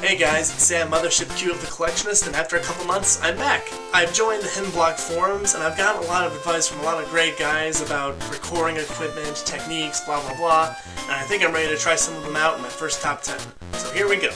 Hey guys, it's Sam, Mothership-Q of the Collectionist, and after a couple months, I'm back. I've joined the Hidden Block forums, and I've gotten a lot of advice from a lot of great guys about recording equipment, techniques, blah blah blah, and I think I'm ready to try some of them out in my first top 10. So here we go.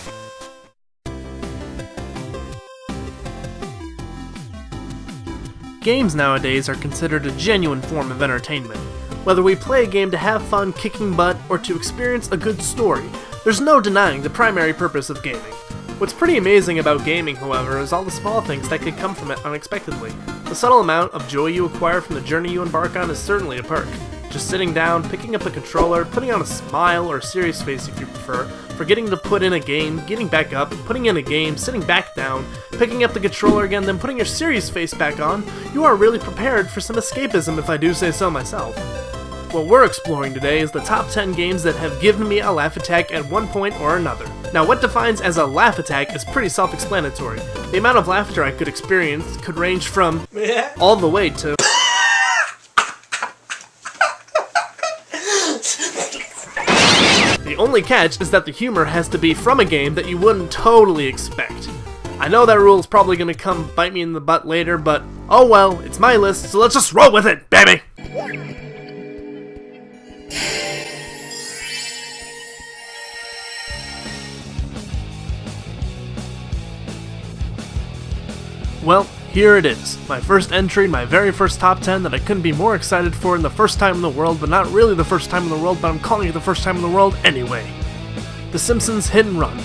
Games nowadays are considered a genuine form of entertainment. Whether we play a game to have fun kicking butt or to experience a good story, there's no denying the primary purpose of gaming. What's pretty amazing about gaming, however, is all the small things that could come from it unexpectedly. The subtle amount of joy you acquire from the journey you embark on is certainly a perk. Just sitting down, picking up the controller, putting on a smile or a serious face if you prefer, forgetting to put in a game, getting back up, putting in a game, sitting back down, picking up the controller again, then putting your serious face back on, you are really prepared for some escapism if I do say so myself. What we're exploring today is the top 10 games that have given me a laugh attack at one point or another. Now, what defines as a laugh attack is pretty self-explanatory. The amount of laughter I could experience could range from all the way to The only catch is that the humor has to be from a game that you wouldn't totally expect. I know that rule's probably gonna come bite me in the butt later, but oh well, it's my list, so let's just roll with it, baby! Well, here it is. My first entry, my very first top 10 that I couldn't be more excited for in the first time in the world, but not really the first time in the world, but I'm calling it the first time in the world anyway. The Simpsons Hit and Run.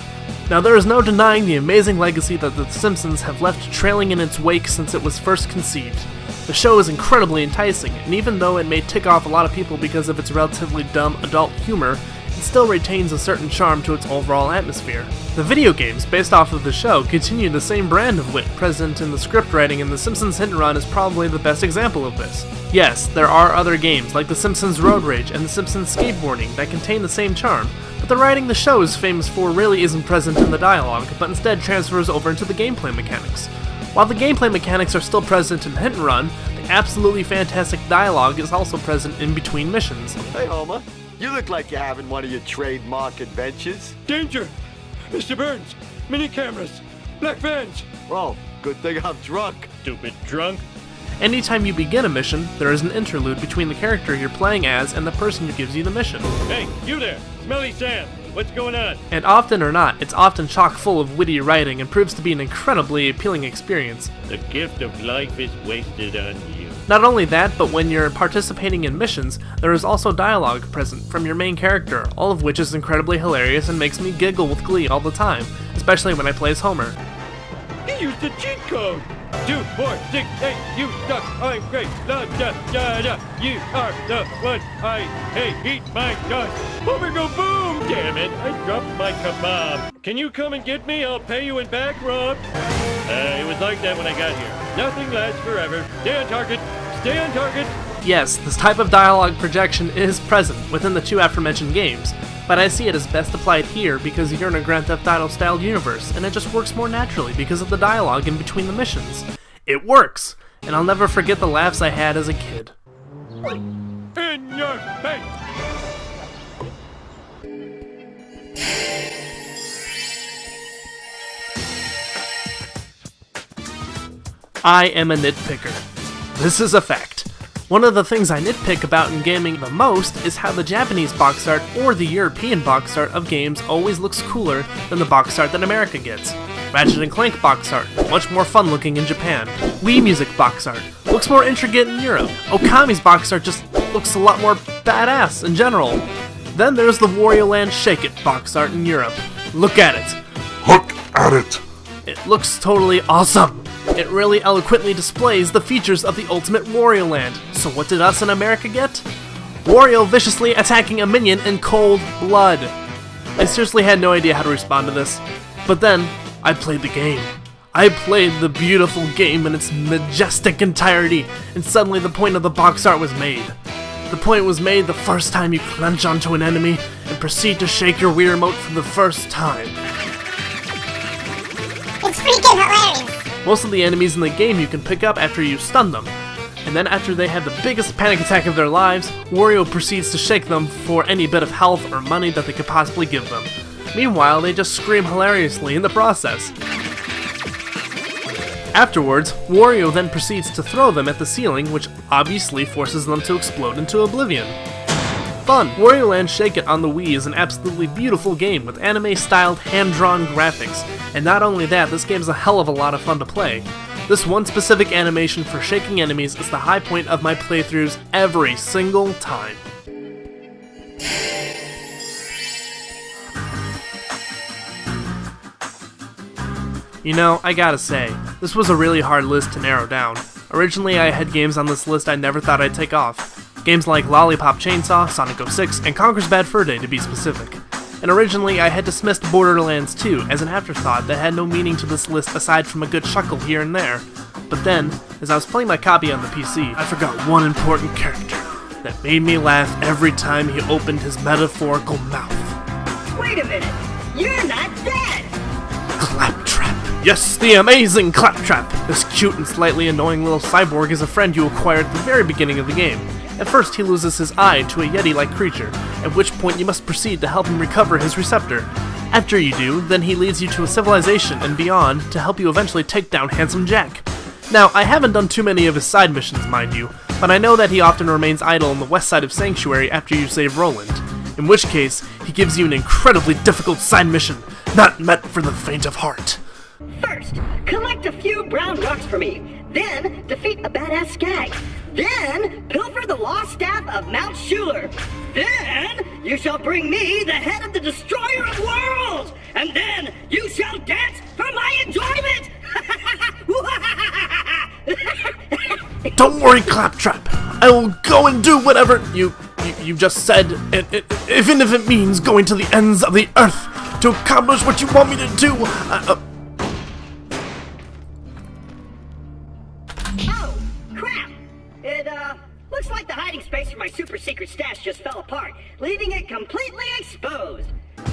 Now, there is no denying the amazing legacy that The Simpsons have left trailing in its wake since it was first conceived. The show is incredibly enticing, and even though it may tick off a lot of people because of its relatively dumb adult humor, it still retains a certain charm to its overall atmosphere. The video games based off of the show continue the same brand of wit present in the script writing, and The Simpsons Hit and Run is probably the best example of this. Yes, there are other games like The Simpsons Road Rage and The Simpsons Skateboarding that contain the same charm, but the writing the show is famous for really isn't present in the dialogue, but instead transfers over into the gameplay mechanics. While the gameplay mechanics are still present in Hit and Run, the absolutely fantastic dialogue is also present in between missions. Hey Homer, you look like you're having one of your trademark adventures. Danger! Mr. Burns! Mini cameras! Black vans! Well, good thing I'm drunk. Stupid drunk! Anytime you begin a mission, there is an interlude between the character you're playing as and the person who gives you the mission. Hey, you there! Smelly Sam! What's going on? And often or not, it's often chock full of witty writing and proves to be an incredibly appealing experience. The gift of life is wasted on you. Not only that, but when you're participating in missions, there is also dialogue present from your main character, all of which is incredibly hilarious and makes me giggle with glee all the time, especially when I play as Homer. He used the cheat code! 2, 4, 6, 8, you suck, I'm great, da da da da, you are the one I hate, eat my dust, Homer go boom! Damn it, I dropped my kebab. Can you come and get me? I'll pay you in back rub. It was like that when I got here. Nothing lasts forever. Stay on target, stay on target. Yes, this type of dialogue projection is present within the two aforementioned games, but I see it as best applied here because you're in a Grand Theft Auto styled universe, and it just works more naturally because of the dialogue in between the missions. It works! And I'll never forget the laughs I had as a kid. In your face! I am a nitpicker. This is a fact. One of the things I nitpick about in gaming the most is how the Japanese box art or the European box art of games always looks cooler than the box art that America gets. Ratchet & Clank box art, much more fun looking in Japan. Wii Music box art, looks more intricate in Europe. Okami's box art just looks a lot more badass in general. Then there's the Wario Land Shake It box art in Europe. Look at it. Look at it! It looks totally awesome. It really eloquently displays the features of the ultimate Wario Land. So what did us in America get? Wario viciously attacking a minion in cold blood. I seriously had no idea how to respond to this. But then, I played the game. I played the beautiful game in its majestic entirety, and suddenly the point of the box art was made. The point was made the first time you clench onto an enemy and proceed to shake your Wii remote for the first time. It's freaking hilarious! Most of the enemies in the game you can pick up after you stun them. And then after they have the biggest panic attack of their lives, Wario proceeds to shake them for any bit of health or money that they could possibly give them. Meanwhile, they just scream hilariously in the process. Afterwards, Wario then proceeds to throw them at the ceiling, which obviously forces them to explode into oblivion. Fun! Wario Land Shake It on the Wii is an absolutely beautiful game with anime-styled, hand-drawn graphics, and not only that, this game is a hell of a lot of fun to play. This one specific animation for shaking enemies is the high point of my playthroughs every single time. You know, I gotta say, this was a really hard list to narrow down. Originally I had games on this list I never thought I'd take off. Games like Lollipop Chainsaw, Sonic 06, and Conker's Bad Fur Day to be specific. And originally I had dismissed Borderlands 2 as an afterthought that had no meaning to this list aside from a good chuckle here and there. But then, as I was playing my copy on the PC, I forgot one important character that made me laugh every time he opened his metaphorical mouth. Wait a minute, you're not dead! Claptrap. Yes, the amazing Claptrap! This cute and slightly annoying little cyborg is a friend you acquire at the very beginning of the game. At first he loses his eye to a Yeti-like creature, at which point you must proceed to help him recover his receptor. After you do, then he leads you to a civilization and beyond to help you eventually take down Handsome Jack. Now, I haven't done too many of his side missions, mind you, but I know that he often remains idle on the west side of Sanctuary after you save Roland, in which case, he gives you an incredibly difficult side mission, not meant for the faint of heart. First, collect a few brown rocks for me. Then, defeat a badass skag. Then, pilfer the lost staff of Mount Schuler. Then, you shall bring me the head of the Destroyer of Worlds. And then, you shall dance for my enjoyment. Don't worry, Claptrap. I will go and do whatever you just said, even if it means going to the ends of the earth to accomplish what you want me to do. Oh, crap! It, looks like the hiding space for my super secret stash just fell apart, leaving it completely exposed.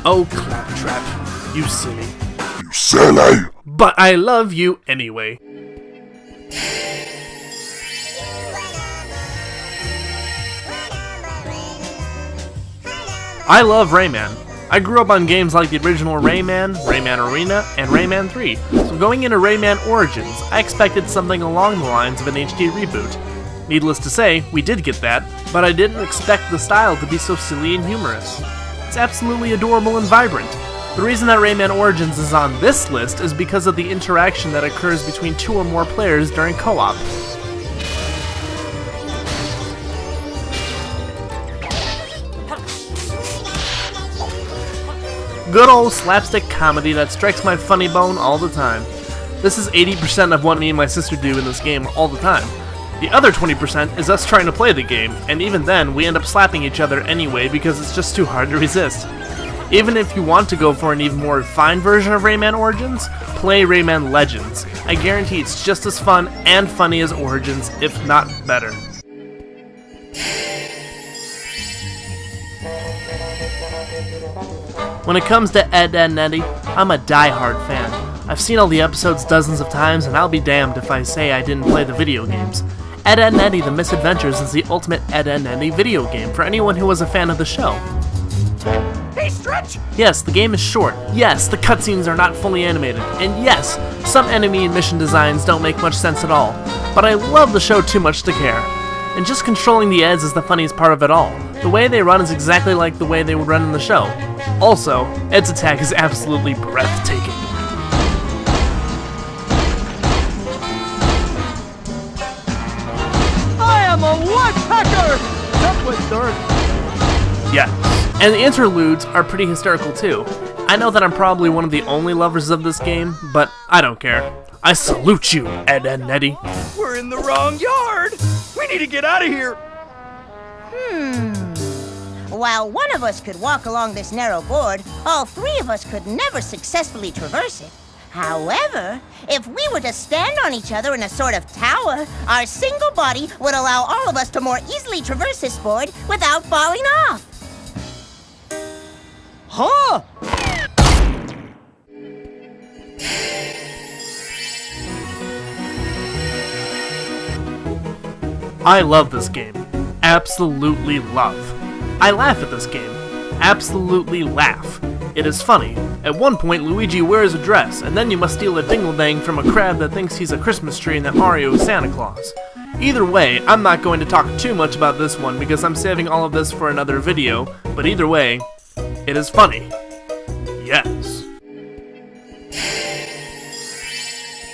Oh, Claptrap, you silly. You silly! But I love you anyway. I love Rayman. I grew up on games like the original Rayman, Rayman Arena, and Rayman 3, so going into Rayman Origins, I expected something along the lines of an HD reboot. Needless to say, we did get that, but I didn't expect the style to be so silly and humorous. It's absolutely adorable and vibrant. The reason that Rayman Origins is on this list is because of the interaction that occurs between 2 or more players during co-op. Good old slapstick comedy that strikes my funny bone all the time. This is 80% of what me and my sister do in this game all the time. The other 20% is us trying to play the game, and even then, we end up slapping each other anyway because it's just too hard to resist. Even if you want to go for an even more refined version of Rayman Origins, play Rayman Legends. I guarantee it's just as fun and funny as Origins, if not better. When it comes to Ed, Edd n Eddy, I'm a die-hard fan. I've seen all the episodes dozens of times, and I'll be damned if I say I didn't play the video games. Ed, Edd n Eddy The Misadventures is the ultimate Ed, Edd n Eddy video game for anyone who was a fan of the show. Hey, Stretch! Yes, the game is short. Yes, the cutscenes are not fully animated. And yes, some enemy and mission designs don't make much sense at all. But I love the show too much to care. And just controlling the Eds is the funniest part of it all. The way they run is exactly like the way they would run in the show. Also, Ed's attack is absolutely breathtaking. I am a woodpecker! That was dirt. Yeah, and the interludes are pretty hysterical too. I know that I'm probably one of the only lovers of this game, but I don't care. I salute you, Ed, Edd n Eddy. We're in the wrong yard! We need to get out of here! While one of us could walk along this narrow board, all 3 of us could never successfully traverse it. However, if we were to stand on each other in a sort of tower, our single body would allow all of us to more easily traverse this board without falling off. Huh? I love this game. Absolutely love. I laugh at this game. Absolutely laugh. It is funny. At one point, Luigi wears a dress, and then you must steal a dingle-dang from a crab that thinks he's a Christmas tree and that Mario is Santa Claus. Either way, I'm not going to talk too much about this one because I'm saving all of this for another video, but either way, it is funny. Yes.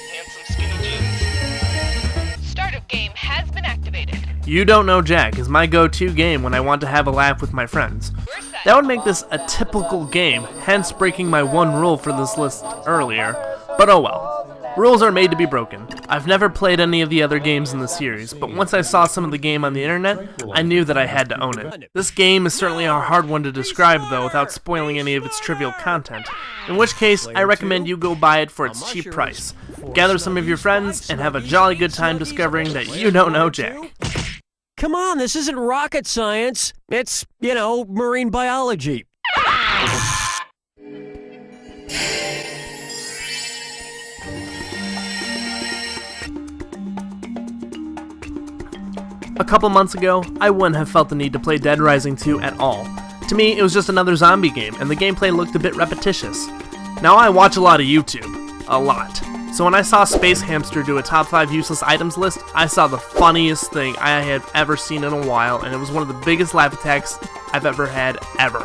Handsome skinny jeans. Startup game has been activated. You Don't Know Jack is my go-to game when I want to have a laugh with my friends. That would make this a typical game, hence breaking my one rule for this list earlier, but oh well. Rules are made to be broken. I've never played any of the other games in the series, but once I saw some of the game on the internet, I knew that I had to own it. This game is certainly a hard one to describe though without spoiling any of its trivial content, in which case I recommend you go buy it for its cheap price. Gather some of your friends and have a jolly good time discovering that you don't know Jack. Come on, this isn't rocket science. It's, marine biology. A couple months ago, I wouldn't have felt the need to play Dead Rising 2 at all. To me, it was just another zombie game, and the gameplay looked a bit repetitious. Now I watch a lot of YouTube. A lot. So when I saw Space Hamster do a top 5 useless items list, I saw the funniest thing I have ever seen in a while, and it was one of the biggest laugh attacks I've ever had, ever.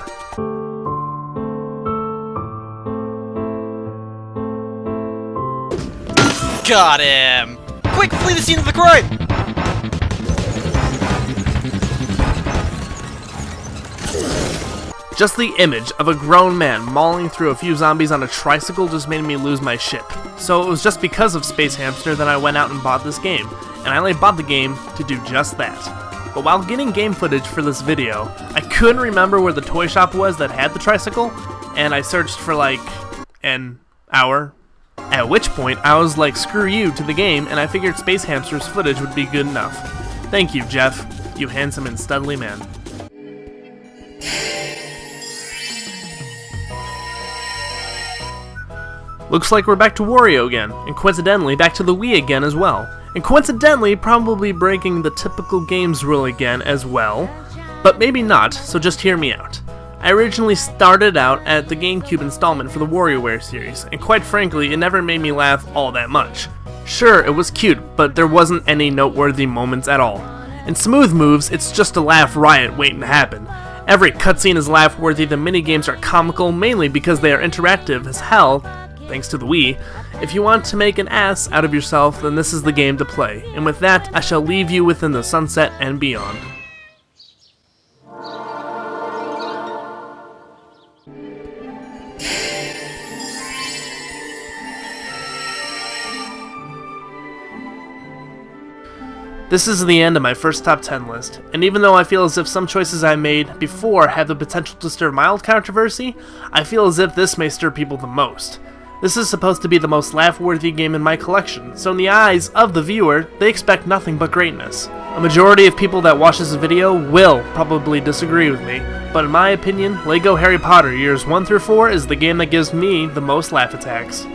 Got him! Quick, flee the scene of the crime! Just the image of a grown man mauling through a few zombies on a tricycle just made me lose my shit. So it was just because of Space Hamster that I went out and bought this game, and I only bought the game to do just that. But while getting game footage for this video, I couldn't remember where the toy shop was that had the tricycle, and I searched for like an hour. At which point, I was like, screw you to the game, and I figured Space Hamster's footage would be good enough. Thank you, Jeff, you handsome and studly man. Looks like we're back to Wario again, and coincidentally back to the Wii again as well. And coincidentally probably breaking the typical games rule again as well, but maybe not, so just hear me out. I originally started out at the GameCube installment for the WarioWare series, and quite frankly it never made me laugh all that much. Sure, it was cute, but there wasn't any noteworthy moments at all. In Smooth Moves, it's just a laugh riot waiting to happen. Every cutscene is laugh-worthy, the minigames are comical mainly because they are interactive as hell, thanks to the Wii. If you want to make an ass out of yourself, then this is the game to play. And with that, I shall leave you within the sunset and beyond. This is the end of my first top 10 list, and even though I feel as if some choices I made before have the potential to stir mild controversy, I feel as if this may stir people the most. This is supposed to be the most laugh-worthy game in my collection, so in the eyes of the viewer, they expect nothing but greatness. A majority of people that watch this video will probably disagree with me, but in my opinion, LEGO Harry Potter Years 1 through 4 is the game that gives me the most laugh attacks.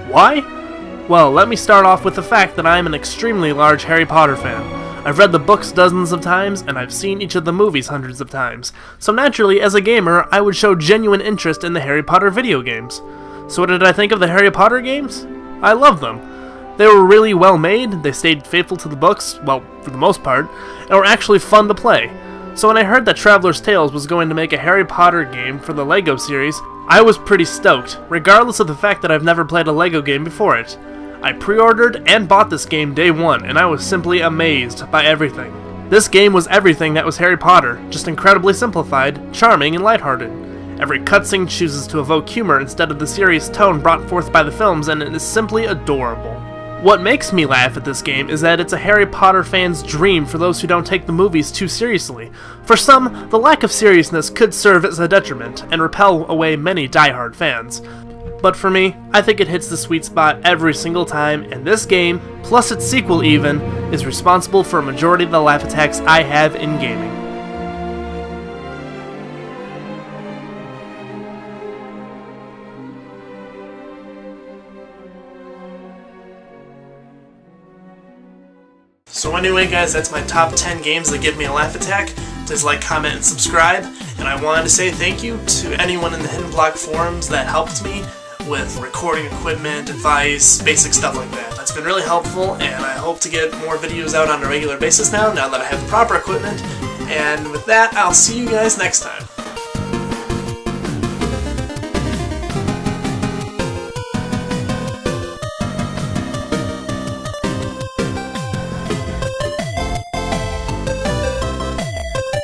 Why? Well, let me start off with the fact that I am an extremely large Harry Potter fan. I've read the books dozens of times, and I've seen each of the movies hundreds of times, so naturally, as a gamer, I would show genuine interest in the Harry Potter video games. So what did I think of the Harry Potter games? I love them. They were really well made, they stayed faithful to the books, well, for the most part, and were actually fun to play. So when I heard that Traveler's Tales was going to make a Harry Potter game for the LEGO series, I was pretty stoked, regardless of the fact that I've never played a LEGO game before it. I pre-ordered and bought this game day one, and I was simply amazed by everything. This game was everything that was Harry Potter, just incredibly simplified, charming, and lighthearted. Every cutscene chooses to evoke humor instead of the serious tone brought forth by the films, and it is simply adorable. What makes me laugh at this game is that it's a Harry Potter fan's dream for those who don't take the movies too seriously. For some, the lack of seriousness could serve as a detriment and repel away many diehard fans. But for me, I think it hits the sweet spot every single time, and this game, plus its sequel even, is responsible for a majority of the laugh attacks I have in gaming. So anyway guys, that's my top 10 games that give me a laugh attack. Please like, comment, and subscribe. And I wanted to say thank you to anyone in the Hidden Block forums that helped me with recording equipment, advice, basic stuff like that. That's been really helpful, and I hope to get more videos out on a regular basis now that I have the proper equipment. And with that, I'll see you guys next time.